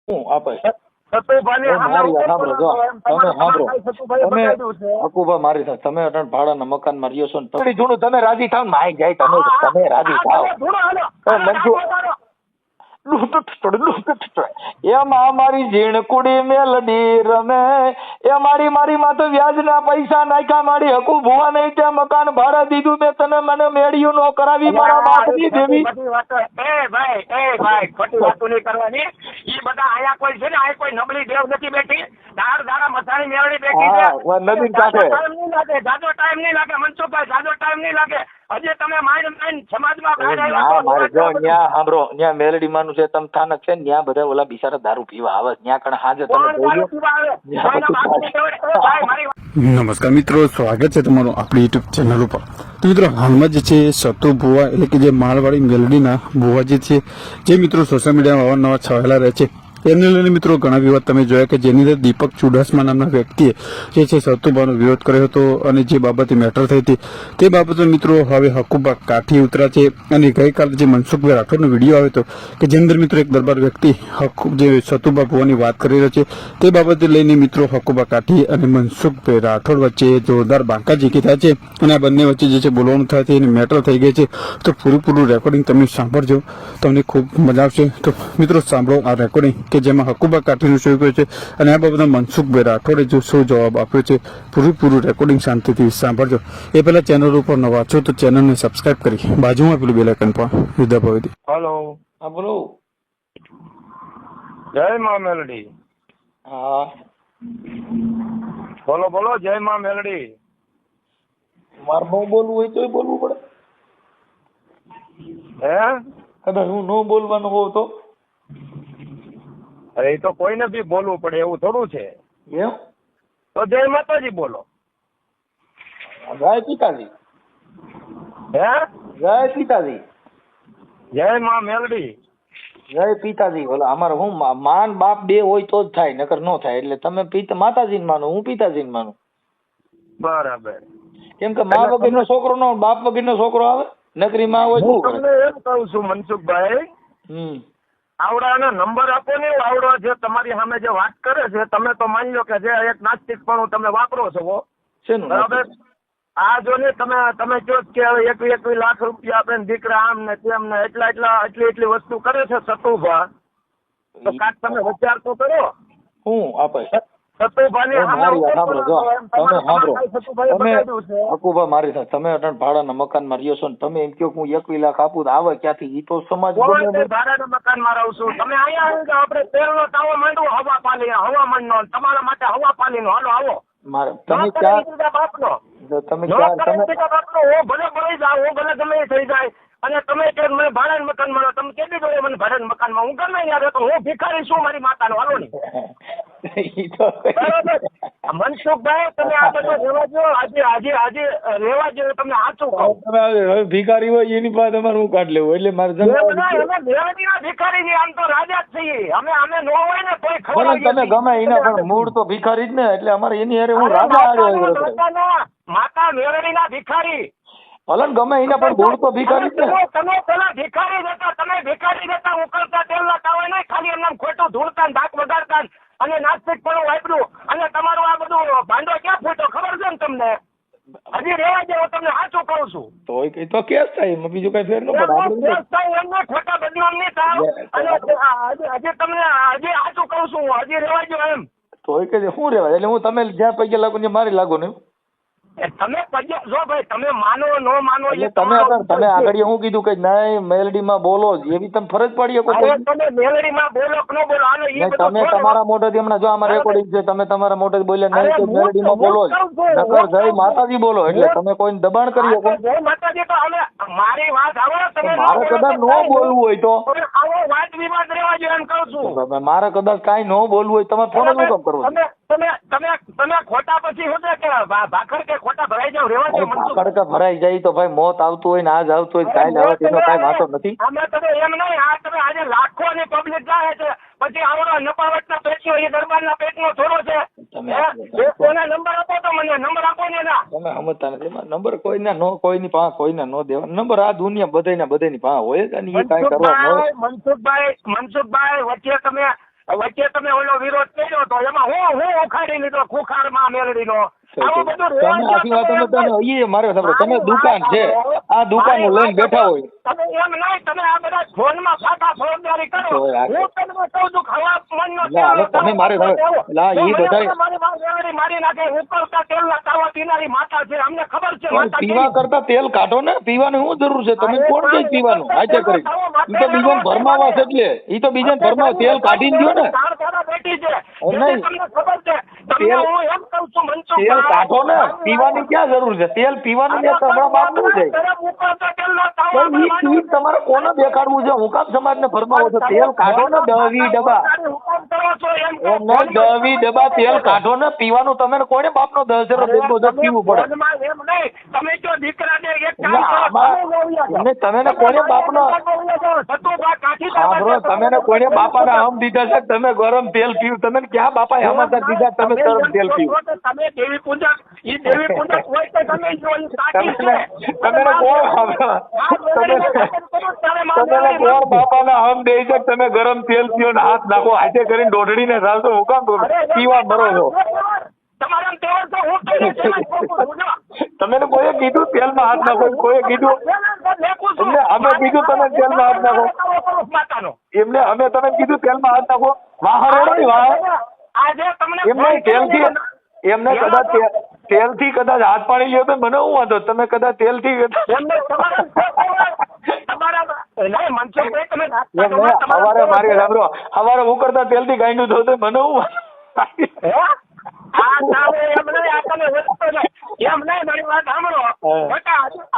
હું આપે સતુભાઈને મારી વાત સાંભળો જો તમે સાંભળો તમે છે. હકુભા મારી સાથે તમે અટણ ભાડાના મકાનમાં રહ્યો છો ને થોડી જૂનું તમે રાજી થાવ ને માઈ જાય તમે રાજી થાવ એમાં મારી ઝીણકુડી મેલડી રમે એ મારી માં તો વ્યાજના પૈસા નાખ્યા મારી હકુ ભુવા નહીં ત્યાં મકાન ભાડા દીધું મેં તને મને મેળ્યું નો કરાવી મારા બાપની દેવી ભાઈ ખોટી વાતો નહીં કરવાની. ઈ બધા આયા કોઈ છે ને આ કોઈ નબળી દેવ નથી બેઠી. દાડા મથાણી મેળડી બેઠી છે. નદીન કાંઠે જાજો ટાઈમ નહીં લાગે મનસુખભાઈ, જાજો ટાઈમ નહીં લાગે. હજી તમે માઇન્ડ સમાજમાં મારે જો ન્યા સાંભળો ન્યા મેલડી માનું છે તમે સ્થાનક છે ન્યા બધા ઓલા બિચારા દારૂ પીવા આવે ન્યા કણ હાજે તમે નમસ્કાર મિત્રો, સ્વાગત છે તમારું આપણી યુટ્યુબ ચેનલ ઉપર. તો મિત્રો હાલમાં જે છે સતુ ભુવા એટલે કે જે માળવાડી મેલડીના ભુવા જે છે જે મિત્રો સોશિયલ મીડિયામાં અવારનવાર છવાયેલા રહે છે એને લઈને મિત્રો ઘણા વિવાદ તમે જોયા કે જેની અંદર દીપક ચુડાસમા નામના વ્યક્તિએ જે છે સતુભાનો વિરોધ કર્યો હતો અને જે બાબતે મેટર થઈ હતી તે બાબતે મિત્રો હવે હકુભા કાઠી ઉતર્યા છે. અને ગઈકાલે જે મનસુખભાઈ રાઠોડનો વિડીયો આવ્યો હતો કે જેની અંદર મિત્રો એક દરબાર વ્યક્તિ જે સતુભા ભુવાની વાત કરી રહ્યો છે તે બાબતે લઈને મિત્રો હકુભા કાઠી અને મનસુખભાઈ રાઠોડ વચ્ચે જોરદાર બાંકાઝીકી થાય છે અને આ બંને વચ્ચે જે છે બોલવાનું થાય છે એની મેટર થઈ ગઈ છે. તો પૂરું રેકોર્ડિંગ તમે સાંભળજો, તમને ખૂબ મજા આવશે. તો મિત્રો સાંભળો આ રેકોર્ડિંગ કે જેમાં હકુભા કાઠીનું શું કહ્યું છે અને આ બાબતમાં મનસુખભાઈ રાઠોડે જો શું જવાબ આપ્યો છે પૂરું રેકોર્ડિંગ શાંતિથી સાંભળજો. એ પહેલા ચેનલ ઉપર નવા છો તો ચેનલને સબસ્ક્રાઇબ કરી બાજુમાં પેલું બેલ આઇકન પણ દબાવી દે. હેલો, હા બોલો. જય માં મેલડી. હા બોલો જય માં મેલડી. મારે ન બોલવું હોય તોય બોલવું પડે. હે કદાચ હું ન બોલવાનું હોવ તો અરે એ તો કોઈને બી બોલવું પડે એવું થોડું છે. એમ તો જય માતાજી બોલો. જય પિતાજી. હે જય પિતાજી. જય માં મેલડી. જય પિતાજી. બોલો અમારે હું માન બાપ બે હોય તો જ થાય નકર ન થાય. એટલે તમે માતાજીને માનો હું પિતાજીને માનું. બરાબર. કેમ કે મા વગરનો છોકરો નો બાપ વગરનો છોકરો આવે નકરી માં હોય હું તમને એમ કહું છું મનસુખભાઈ, આવડાનો નંબર આપો ને. આવડો જે તમારી સામે જે વાત કરે છે તમે તો માની લો કે જે એક નાસ્તિક પણ તમે વાપરો છો બરાબર. આ જો ને તમે કહો કે 21 લાખ રૂપિયા આપે દીકરા આમ ને તેમ ને એટલી વસ્તુ કરે છે સતુભા, તો કાંક તમે વિચાર તો કરો. હું આપે સતુભાની મારી વાત સાંભળો જો તમે સાંભળો તમે હકુભા મારી સાથે તમે અટણ ભાડાના મકાનમાં રહ્યો છો ને તમે એમ કહો હું 21 લાખ આપું તો આવે ક્યાંથી? ઈ તો સમાજ ભાડાના મકાનમાં રહું છું. તમે અહીંયા આપણે તેલનો તાવો માંડવો હવામાન નો તમારા માટે હવા પાણી નો હાલો આવો. મારે તમે ક્યાં બાપનો તમે ક્યાં બાપનો હું ભલે મળી જાઉં, હું ભલે ગમે થઈ જાય. અને તમે કે મને ભાડાના મકાન મળો, તમે કેટલી જોડે મને ભાડાના મકાનમાં હું ગમે યાર તો હું ભિખારી છું મારી માતાનો હાલો ની. મનસુખભાઈ તમે આ બધું રેવા જો આજે રેવા જો તમને સાચું કહું. તમે ભિખારી હોય એની પાસે તમારે હું કાઢ લેવું એટલે મારે ભિખારી છે આમ તો રાજા જ છીએ અમે નો હોય ને કોઈ ખબર તમે ગમે એના પણ મૂળ તો ભિખારી જ ને એટલે અમારે એની હારે હું રાજા માતા મેળડીના ભિખારી ભલન ગમે એના પણ મૂળ તો ભિખારી જ ને. તમે પેલા ભિખારી હતા, તમે ભિખારી હતા ઉકળતા તેલના તાવે નહીં ખાલી એમને ખોટું ધૂળતા ધાક વગાડતા અને નાસ્તિક પણ વાપર્યું અને તમારું આ બધું ભાંડો ક્યાં ફૂટ્યો ખબર છે ને તમને? હજી રેવા જેવો તમને સાચું કહું છું. તો કેસ થાય એમાં બીજું કઈ ફેર ન પડે. એમને ખોટા બદનામ નહીં થાવ અને હજી તમને હજી સાચું કહું છું હજી રેવા જેવો એમ. તો શું રેવાય એટલે હું તમે જ્યાં પૈકી લાગુ ને મારી લાગુ ને તમે જો ભાઈ તમે માનો નો માનો તમે આગળ હું કીધું કે નહીં મેલડીમાં બોલો એવી તમે ફરજ પડી શકો. તમે મેલડીમાં બોલો કે ન બોલો તમે તમારા મોઢેથી હમણાં જો આમાં રેકોર્ડિંગ છે તમે તમારા મોઢેથી બોલ્યા નહીં કે મેલડીમાં બોલો જ નકર જય માતાજી બોલો એટલે તમે કોઈને દબાણ કરી શકો. જય માતાજી તો હવે મારી વાત આવડે તમે મારે કદાચ ન બોલવું હોય તો આવો વાત વિવાદ રહેવા જોઈએ એમ કહું છું. મારે કદાચ કાંઈ ન બોલવું હોય તમારે ફોન જ કામ કરવો. તમે ખોટા પછી શું છે કે ભાખર કે ખોટા ભરાઈ જાવ રેવા દે. ભાખર ભરાઈ જાય તો ભાઈ મોત આવતું હોય ને આજ આવતું હોય કાલે આવે તેનો કાંઈ વાંધો નથી. અમે તમે એમ નહીં આ તમે આજે લાખોની પબ્લિક જાય છે પછી આવડો નપાવટના પેટીઓ એ દરબારના પેટનો થોડો છે. કોને નંબર આપો તો મને નંબર આપો ને ના તમે સમજતા નથી. નંબર કોઈના નો કોઈની પાસે કોઈને નો દેવા નંબર આ દુનિયા બધાની પાસે હોય જ અને એ કાંઈ કરવા મનસુખભાઈ વચ્ચે તમે વચ્ચે તમે ઓલો વિરોધ કર્યો તો એમાં હું ઉખાડી લીધો ખુખારમાં મેલડીનો. આવું બધું તમે આખી વાત તમે મારે સાંભળો, તમે દુકાન છે, આ દુકાન લઈને બેઠા હોય. તમે એમ નહીં, તમે આ બધા ફોનમાં સાટા ફોજદારી કરો. હું તમને કહું છું ખરાબ મનનો તમે મારે એ બધા મારી નાખે. ઉકળતા તેલના તાવા પીનારી માતા છે, અમને ખબર છે. પીવા કરતા તેલ કાઢો ને, પીવાની શું જરૂર છે? તમે કોણ કઈ પીવાનું હાચે કરી? ઈ તો બીજાને ભરમાવા છે, એટલે ઈ તો બીજાને ભરમાવા તેલ કાઢીને દો ને. નહીં તમને ખબર છે, તમને હું એમ કહું છું મનસુખ તેલ કાઢો ને, પીવાની ક્યાં જરૂર છે? તેલ પીવાનું તમારા બાપ નું જાય. તમારે કોને દેખાડવું છે? હું કામ સમાજ ને ભરમાવો છો? તેલ કાઢો ને, 10-20 ડબ્બા. એમ 10-20 ડબ્બા તેલ કાઢો ને, પીવાનું. તમે કોને બાપ નો 10 પીવું પડે? તમે જો દીકરાને તમે કોને બાપ નો તમે કોને બાપાના હમ દીધા છે? તમે ગરમ તેલ પીવું. તમે ક્યાં બાપા હમાસા દીધા? તમે ગરમ તેલ પીવું. તમે દેવી પૂજક, ઈ દેવી પૂજક હોય તો તમે જો સાચી છે. તમે કોણ બાપાના હમ દે છે? તમે ગરમ તેલ પીઓ ને હાથ નાખો, હાથે કરીને દોઢડીને રાસો. હું કામ પીવા મરો છો? તમે કોઈએ કીધું તેલમાં હાથ નાખો? કોઈએ કીધું? એમને અમે કીધું તમે તેલમાં હાથ નાખો? એમને અમે તમે કીધું તેલમાં હાથ નાખો? વાહરો નહીં વાહ. એમને તેલથી એમને કદાચ તેલથી કદાચ હાથ પાડી લ્યો તો મને શું વાંધો? તમે કદાચ તેલથી સવારે મારી સાંભળો, સવારે હું કરતા તેલથી ગાંડું થયું તો મને શું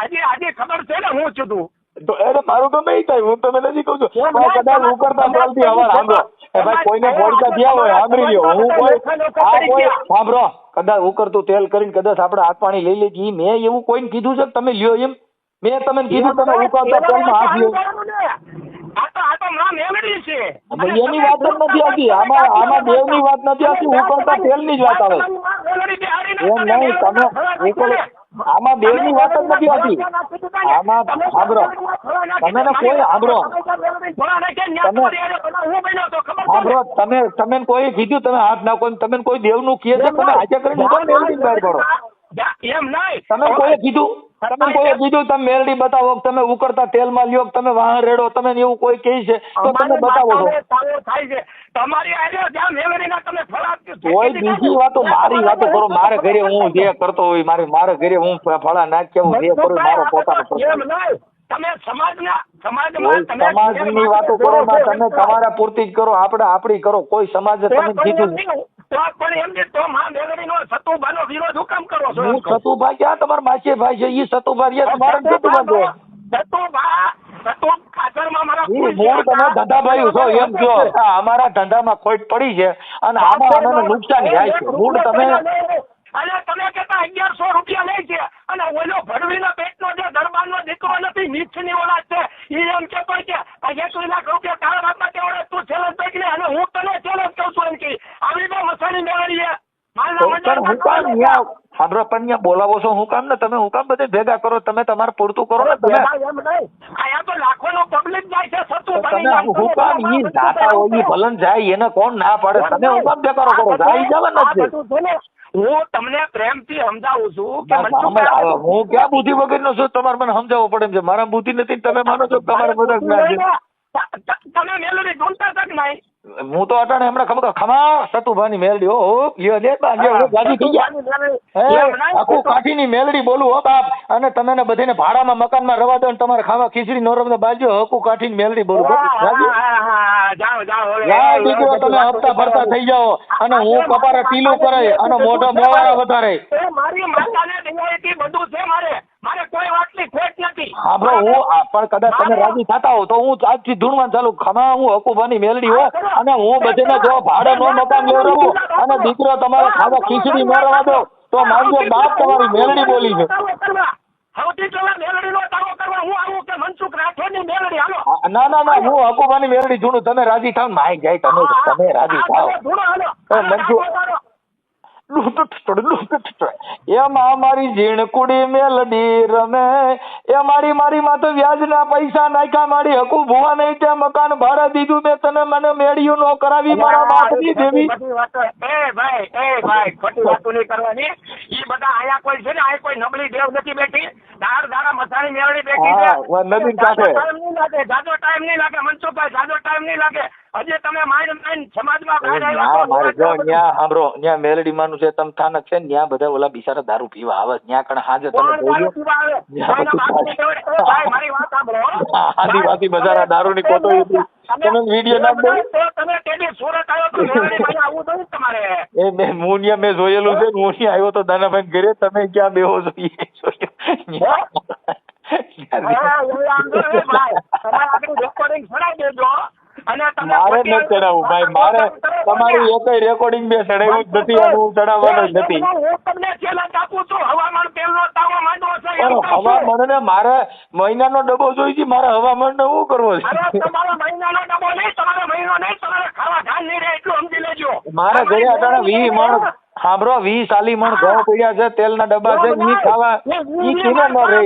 આજે ખબર છે ને હું છું તું તો એને મારું તો નહીં થાય. હું તમે નથી કઉ છું કદાચ હું કરતા તેલથી હવાર સાંભળો. ભાઈ કોઈને ફોડકા થયા હોય સાંભળી લ્યો. હું કોઈ સાંભળો, કદાચ ઉકળતું તેલ કરીને કદાચ આપણે હાથ પાણી લઈ લેજે. મેં એવું કોઈને કીધું છે તમે લ્યો એમ? મેં તમને કીધું તમે ઉકળતા તેલમાં હાથ લ્યો? એની વાત જ નથી આવતી. આમાં દેવની વાત નથી આવતી, ઉકળતા તેલની જ વાત આવે. એમ નહીં, તમે આમાં દેવની વાત જ નથી આવતી. આમાં સાંભળો, તમે ને કોઈ સાંભળો તમે કોઈ કીધું તમે હાથ નાખો, તમે કોઈ દેવનું કહે છે? તમે હાજર કરીને બહાર પડો. તમે કોઈ કીધું? તમે કોઈ કીધું તમે મેલડી બતાવો? તમે ઉકળતા તેલમાં લ્યો, તમે વાહન રેડો, તમે એવું કોઈ કહે છે તો તમે બતાવો છો? કોઈ બીજી વાતો મારી વાતો કરો. મારે ઘરે હું જે કરતો હોય, મારે ઘરે હું ફળા નાખ કેવું જે કરું મારો પોતાનો સમાજની વાતો કરો. તમે તમારા પૂરતી જ કરો, આપણે આપણી કરો. કોઈ સમાજ તમે કીધું હું સતુભા ક્યાં તમારા માસી ભાઈ છે? ઈ સતુભા તમારા તમે ધંધાભાઈ છો એમ કહો. અમારા ધંધામાં ખોટ પડી છે અને આમાં આને નુકસાન થાય છે. મૂળ તમે તમે કેતા 1100 રૂપિયા લે છે અને ઓલો ભડવીના પેટનો જે દરબારનો દીકરો નથી, નીચની ઓલાદ છે, એ એમ કેતો કે 1 લાખ રૂપિયા તારા બાપા કેવડે તું ચેલેન્જ કરી લે અને હું તને ચેલેન્જ કરું છું એમ કે આવી તો મસાણી મેળવીએ. સાંભળો પણ ત્યાં બોલાવો છો હું કામ ને? તમે હું કામ બધે ભેગા કરો? તમે તમારે પૂરતું કરો ને. તમે અહીંયા તો લાખોનો પબ્લિક જાય છે. તમે હું કામ ઈ નાતા હોય ઈ ભલન જાય, એને કોણ ના પાડે? તમે હું કામ બેકારો કરો? જાય જવાના જ છે. હું તમને પ્રેમથી સમજાવું છું કે હું ક્યાં બુદ્ધિ વગર નો છું? તમારે મને સમજાવવું પડે એમ છે. મારા બુદ્ધિ નથી, તમે માનો છો તમારે બધા તમે મેલડી ઢૂંઢતા તક નહીં. હું તો અટાણે હમણાં ખબર ખમા સતુભાની મેલડી હો લ્યો દે ગાડી થઈ ગયા. આખું કાઠીની મેલડી બોલું હો બાપ. અને તમે ને બધાને ભાડામાં મકાનમાં રવા દો ને તમારે ખાવા ખીચડી નોરમ બાજુ હકુ કાઠીની મેલડી બોલું. દીકરો તમે હપ્તા ભરતા થઈ જાઓ અને હું કપારે પીલું કરે અને મોઢા મોવાળા વધારે. મારી માતાને દિવાળી બધું છે મારે કોઈ વાતની ખોટ નથી. હા બ્રો, હું પણ કદાચ તમે રાજી થતા હો તો હું આજથી ધૂણવાનું ચાલુ. ખમા હું હકુભાની મેલડી હો અને હું બધાને જો ભાડે નો મકાન લેવડાવું અને દીકરો તમારે ખાવા ખીચડી ન રવા દો તો માનજો બાપ તમારી મેલડી બોલી છે. ના ના ના, હું હકુભાની મેલડી ધૂણું. તમે રાજી થાવ માઈ જાય. તમે રાજી થાવ મનસુખ. એમાં મારી ઝીણકુડી મેલડી રમે એ મારી માં તો વ્યાજના પૈસા નાખ્યા મારી હકુ ભુવા નહીં તે મકાન ભાડે દીધું મેં તને મને મેળ્યું નો કરાવી મારા બાપની દેવી. બધી વાતો ભાઈ ખોટી વાતો નહીં કરવાની. ઈ બધા અહીંયા કોઈ છે ને અહીંયા કોઈ નબળી દેવ નથી બેઠી. દાડા મસાણી મેળવી બેઠી છે. નદી કાંઠે જાજો ટાઈમ નહીં લાગે મનસુખભાઈ, જાજો ટાઈમ નહીં લાગે. હજી તમે માઇન્ડ સમાજમાં મારે જો ન્યા સાંભળો ન્યા મેલડી માનું છે તમ થાનક છે ન્યા બધા ઓલા બિચારા દારૂ પીવા આવે ન્યા કણ હાજે તમે મારી વાત સાંભળો. આદિવાસી બજારા દારૂ ની કોતો તમે વિડીયો નાખ દો. તમે તેની સુરત આવ્યો તો મેલડીમાં આવવું જોઈએ તમારે. એ મેં મુનિયા મેં જોયેલું છે. મુનિયા આવ્યો તો દાનાભાઈ ઘરે તમે ક્યાં બેહો છો રેકોર્ડિંગ ચડાવી દેજો. મારે નથી ચડાવવું ભાઈ, મારે તમારી એકય રેકોર્ડિંગ બે ચડાવ્યું જ નથી અને હું ચડાવવાનો જ નથી. હું તમને ચેલેન્જ આપું છું. હવામાન તેલનો તાવો માંડવો છે. હવામાન ને મારે મહિનાનો ડબ્બો જોઈ છે. મારે હવામાન ને શું કરવો છે? તમારો મહિનાનો ડબ્બો નહીં, તમારો મહિનો નહીં, તમારે ખાવા ધાન નહીં રહે એટલું સમજી લેજો. મારે ઘરે અટાણે 20 મણ સાંભળો 20 40 મણ ઘઉં પડ્યા છે, તેલના ડબ્બા છે. ઈ ખાવા ઈ કિલો ન રહે.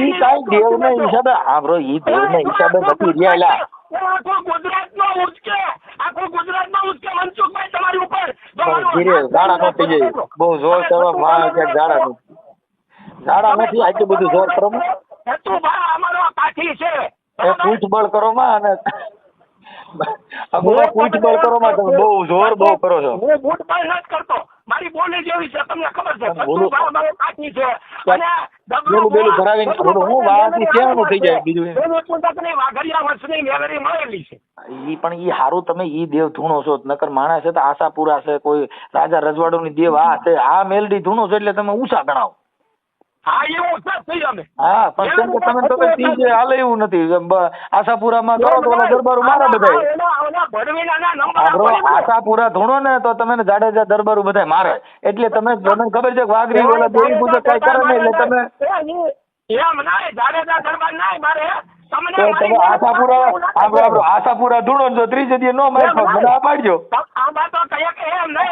ઈ કાઈ દેવ ને હિસાબે સાંભળો ઈ દેવ ને હિસાબે નથી રહ્યા. આખું ગુજરાતમાં ઉચકે મનસુખભાઈ તમારી ઉપર. ધીરે ઝાડા નો થઈ જાય. બહુ જોર કરો ઝાડા નથી આટલું બધું જોર કરો અમારો કાઠી છે. એ પૂછબળ કરો માં અને પૂછબળ કરો માં તમે બહુ જોર બહુ કરો છો. હું બૂટબળ નથી કરતો. મારી બોલી જેવી છે તમને ખબર છે. અમારો કાઠી છે અને બેલું ભરાવીને હું વાળાથી કેવાનું થઈ જાય બીજું વાઘરિયા વર્ષની મેલડી મળેલી છે. ઈ પણ ઈ હારું તમે ઈ દેવ ધૂણો છો. નકર માણસ છે તો આશાપુરા છે, કોઈ રાજા રજવાડુની દેવ આ છે. આ મેલડી ધૂણો છો એટલે તમે ઊંચા ગણાવો. હા એવું થઈ અમે. હા પણ કેમ કે તમે તો કઈ હાલે એવું નથી. આશાપુરામાં કરો તો ઓલા દરબારો મારા બધા. આશાપુરા ધૂણો ને તો તમે જાડેજા દરબારો બધા મારે. એટલે તમે તમને ખબર છે વાઘરી ઓલા દેવી પૂજક કઈ કરે ને એટલે તમે એમ ના જાડેજા દરબાર ના મારે. તમે આશાપુરા ધૂણો જો ત્રીજે દી નો મારે બધા પાડજો.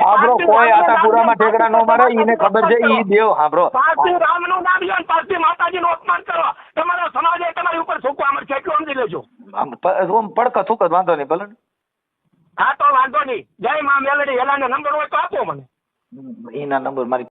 સાંભળો કોઈ આશાપુરામાં ઠેકડા નો મારે. ઈને ખબર છે ઈ દેવ. સાંભળો રામનું નામ લો, પારસી માતાજીનું અપમાન કરો. તમારો સમાજ તમારી ઉપર છૂકવા મળશે એટલું સમજી લેજો. પડક થૂક વાંધો નહીં ભલે. હા તો વાંધો નહીં. જય માં મેલડી. એલાનો નંબર હોય તો આપો મને. એના નંબર મારી